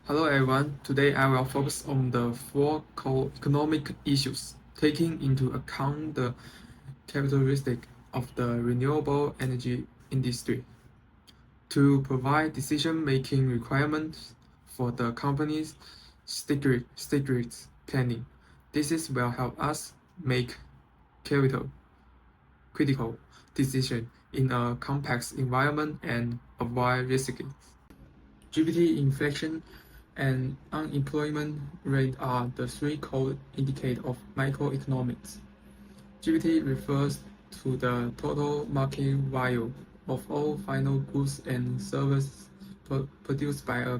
Hello everyone, today I will focus on the four core economic issues, taking into account the characteristics of the renewable energy industry to provide decision-making requirements for the company's strict planning. Will help us make capital critical decisions in a complex environment and avoid risks. GPT inflation and unemployment rate are the three core indicators of microeconomics. GPT refers to the total market value of all final goods and services produced by a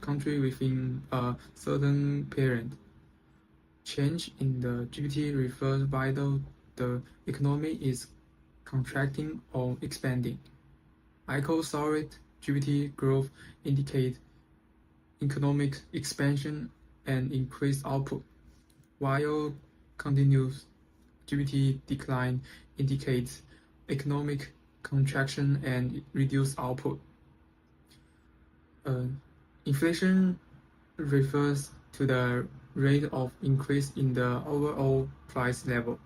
country within a certain period. Change in the GPT refers whether the economy is contracting or expanding. Solid GPT growth indicates economic expansion and increased output, while continuous GPT decline indicates economic contraction and reduced output. Inflation refers to the rate of increase in the overall price level,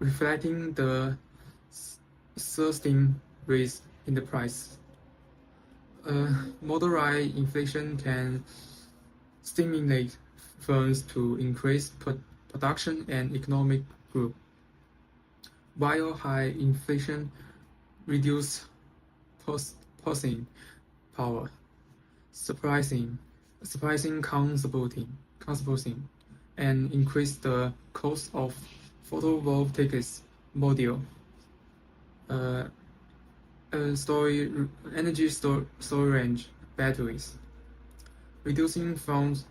reflecting the sustained rise in the price. Moderate inflation can stimulate firms to increase production and economic growth, while high inflation reduces purchasing power, surprising consumption, and increase the cost of photovoltaic module. Energy storage batteries, reducing firms'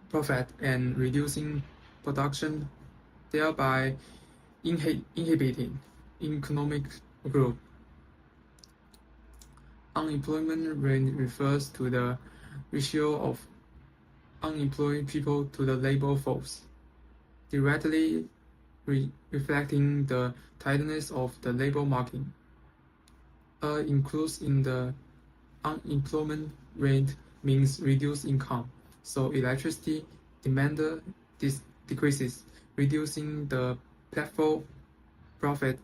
profit and reducing production, thereby inhibiting economic growth. Unemployment rate refers to the ratio of unemployed people to the labor force, directly reflecting the tightness of the labor market. Includes in the unemployment rate means reduced income, so electricity demand decreases, reducing the platform profit,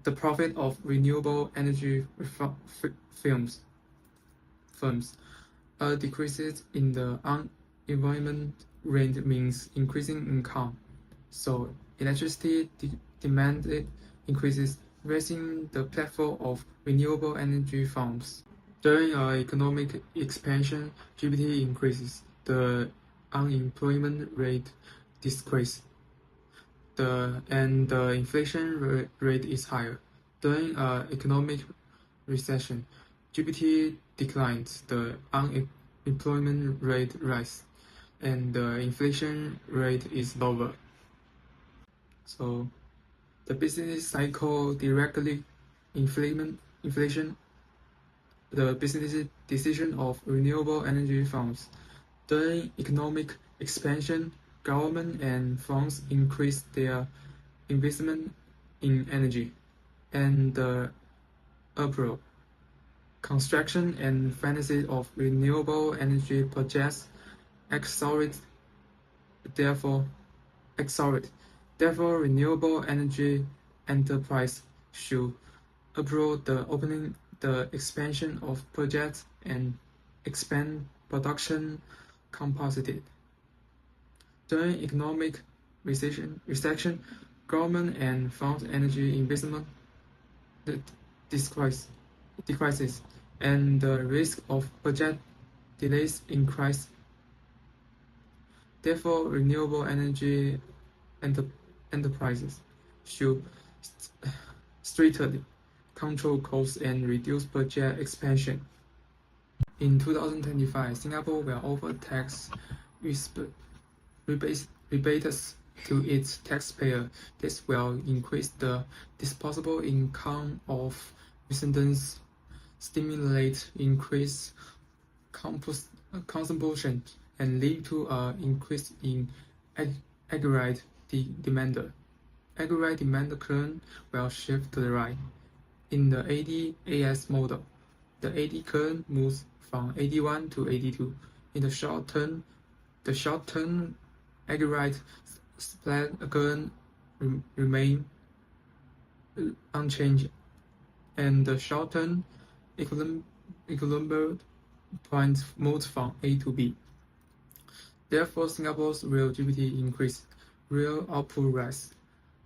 the profit of renewable energy firms. Decreases in the unemployment rate means increasing income, so electricity demand increases, raising the platform of renewable energy farms. During economic expansion, GPT increases, the unemployment rate decreases, and the inflation rate is higher. During economic recession, GPT declines, the unemployment rate rises, and the inflation rate is lower. So the business cycle directly inflation, the business decision of renewable energy firms. During economic expansion, government and firms increase their investment in energy, and the approach, construction and financing of renewable energy projects accelerate. Therefore, renewable energy enterprise should approve the opening, the expansion of projects and expand production capacity. During economic recession, government and firms energy investment decreases, and the risk of project delays increase. Therefore, renewable energy enterprises should strictly control costs and reduce project expansion. In 2025, Singapore will offer tax rebates to its taxpayers. This will increase the disposable income of residents, stimulate increased consumption, and lead to an increase in aggregate demand. Aggregate demand current will shift to the right. In the AD-AS model, the AD current moves from 81 to 82. In the short term, aggregate spread again remain unchanged, and the short-term equilibrium points moves from A to B. Therefore, Singapore's real GDP increased, real output rise.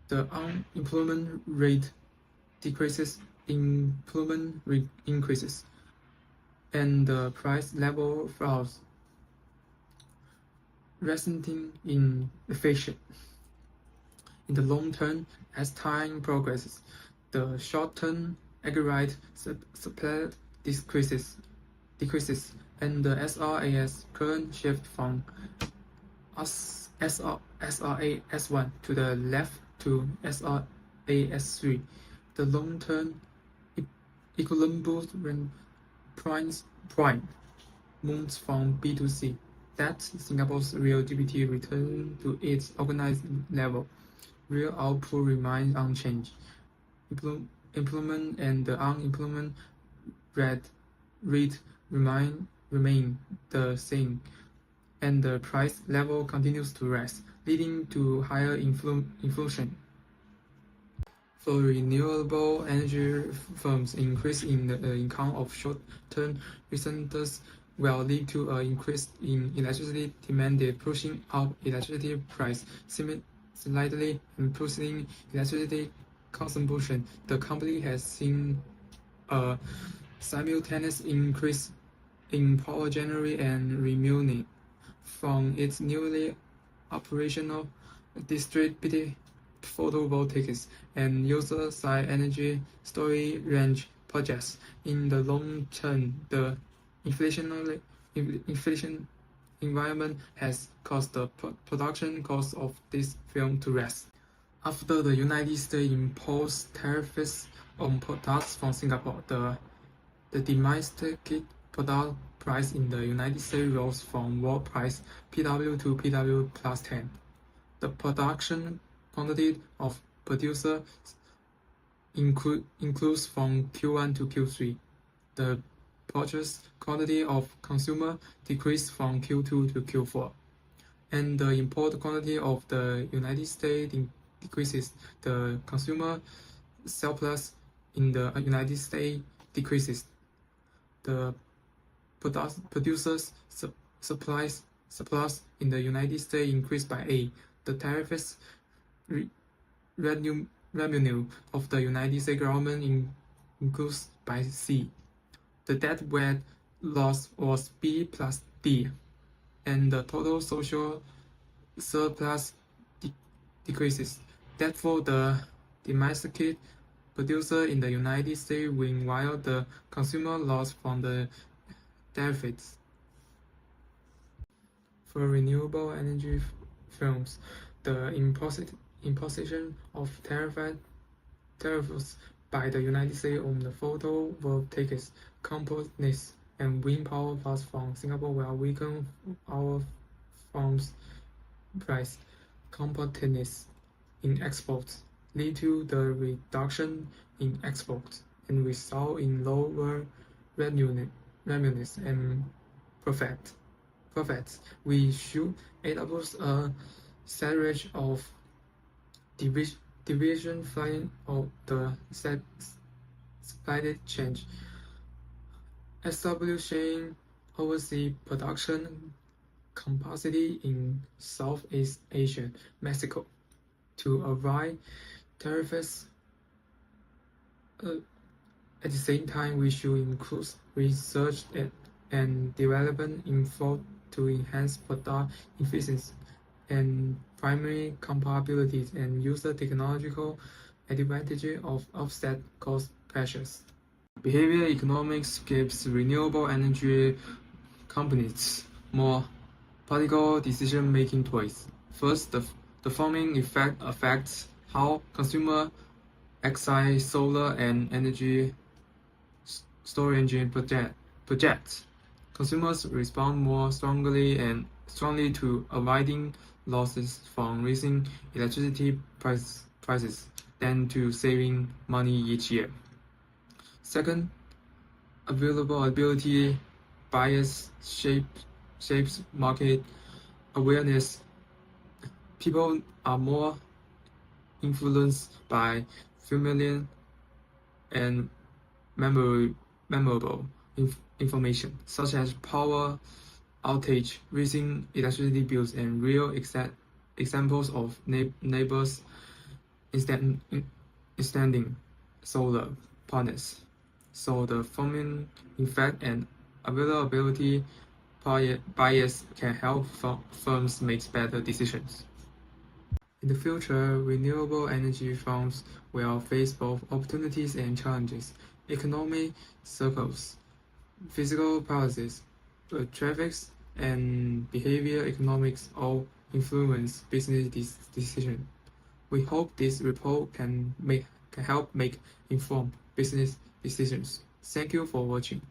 The unemployment rate decreases, employment rate increases, and the price level falls, resulting in inflation. In the long term, as time progresses, the short-term aggregate spread decreases, and the SRAS current shift from SRAS1 to the left to SRAS3. The long-term equilibrium point moves from B to C. That Singapore's real GDP return to its organized level. Real output remains unchanged. Employment and the unemployment rate remain the same, and the price level continues to rise, leading to higher inflation. For renewable energy firms, increase in the income of short-term receipts will lead to an increase in electricity demand, pushing up electricity price slightly and pushing electricity consumption. The company has seen a simultaneous increase in power generation and revenue from its newly operational distributed photovoltaics and user-side energy storage range projects. In the long term, the inflation environment has caused the production cost of this film to rise. After the United States imposed tariffs on products from Singapore, the domestic product price in the United States rose from world price PW to PW plus 10. The production quantity of producer includes from Q1 to Q3. The purchase quantity of consumer decreased from Q2 to Q4, and the import quantity of the United States decreases. The consumer surplus in the United States decreases. The producers' surplus in the United States increased by A. The tariffs revenue of the United States government increased by C. The deadweight loss was B plus D, and the total social surplus decreases. Therefore, the domestic producer in the United States win while the consumer loss from the tariffs. For renewable energy firms, the imposition of tariffs by the United States on the photovoltaics companies and wind power plants from Singapore will weaken our firm's price competitiveness in exports, lead to the reduction in exports, and result in lower revenues and profits. We should establish a strategy of division flying of the supply chain, establishing overseas production capacity in Southeast Asia, Mexico, to avoid tariffs. At the same time, we should include research and development effort to enhance product efficiency and primary compatibilities and use the technological advantage of offset cost pressures. Behavioral economics gives renewable energy companies more practical decision-making tools. First, the following effect affects how consumers exercise solar and energy storage projects. Consumers respond more strongly to avoiding losses from raising electricity prices than to saving money each year. Second, availability bias shapes market awareness. People are more influenced by familiar and memorable information, such as power outage, raising electricity bills, and real examples of neighbors installing solar panels. So the firming effect and availability bias can help firms make better decisions. In the future, renewable energy firms will face both opportunities and challenges. Economic circles, physical policies, traffic, and behavior economics all influence business decisions. We hope this report can help make informed business decisions. Thank you for watching.